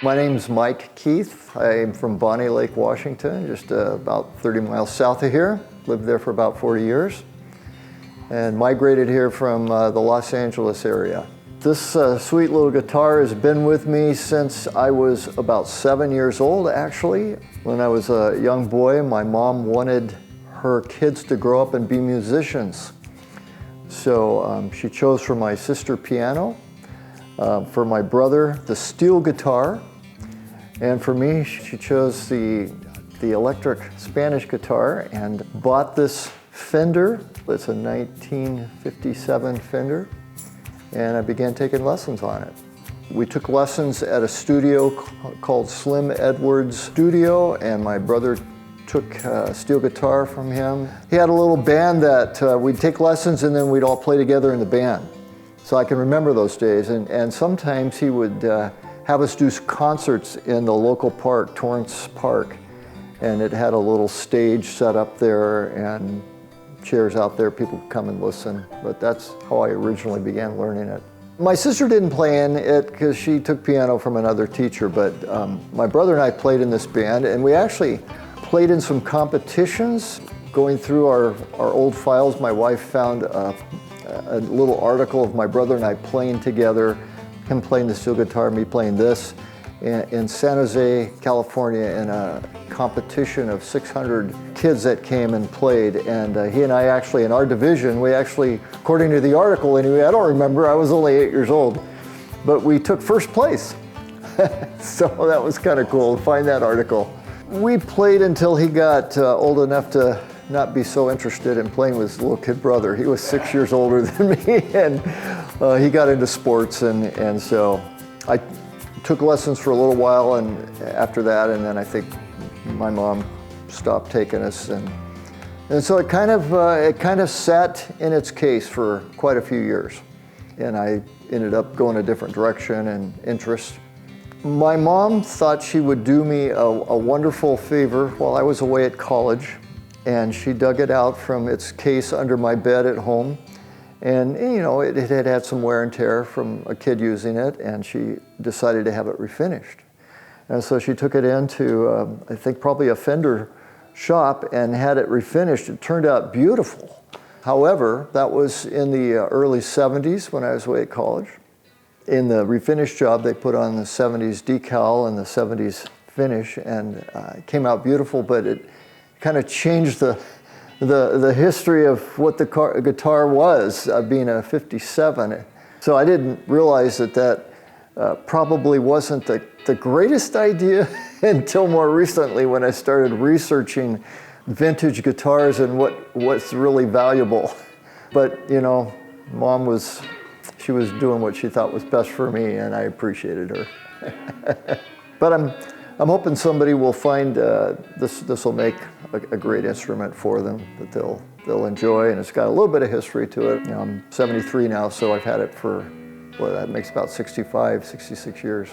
My name's Mike Keith. I'm from Bonnie Lake, Washington, just about 30 miles south of here. Lived there for about 40 years and migrated here from the Los Angeles area. This sweet little guitar has been with me since I was about 7 years old, actually. When I was a young boy, my mom wanted her kids to grow up and be musicians. So she chose for my sister piano, for my brother the steel guitar, and for me she chose the electric Spanish guitar and bought this Fender. It's a 1957 Fender, and I began taking lessons on it. We took lessons at a studio called Slim Edwards Studio, and my brother took a steel guitar from him. He had a little band that we'd take lessons and then we'd all play together in the band. So I can remember those days, and sometimes he would have us do concerts in the local park, Torrance Park, and it had a little stage set up there and chairs out there, people could come and listen, but that's how I originally began learning it. My sister didn't play in it because she took piano from another teacher, but my brother and I played in this band, and we actually played in some competitions. Going through our old files, my wife found a little article of my brother and I playing together, him playing the steel guitar, me playing this, in San Jose, California, in a competition of 600 kids that came and played. And he and I actually, in our division, we actually, according to the article anyway, I don't remember, I was only 8 years old, but we took first place. So that was kind of cool to find that article. We played until he got old enough to not be so interested in playing with his little kid brother. He was 6 years older than me, and he got into sports, and so I took lessons for a little while, and after that, and then I think my mom stopped taking us, and so it kind of sat in its case for quite a few years, and I ended up going a different direction and interest. My mom thought she would do me a wonderful favor while I was away at college, and she dug it out from its case under my bed at home. And you know, it had had some wear and tear from a kid using it, and she decided to have it refinished. And so she took it into, I think probably a Fender shop, and had it refinished. It turned out beautiful. However, that was in the early 70s when I was away at college. In the refinish job, they put on the 70s decal and the 70s finish, and it came out beautiful, but it kind of changed the history of what the guitar was, being a 57. So I didn't realize that probably wasn't the greatest idea until more recently, when I started researching vintage guitars and what's really valuable. But you know, Mom was doing what she thought was best for me, and I appreciated her. But I'm hoping somebody will find this will make a great instrument for them that they'll enjoy, and it's got a little bit of history to it. You know, I'm 73 now, so I've had it for, well, that makes about 65, 66 years.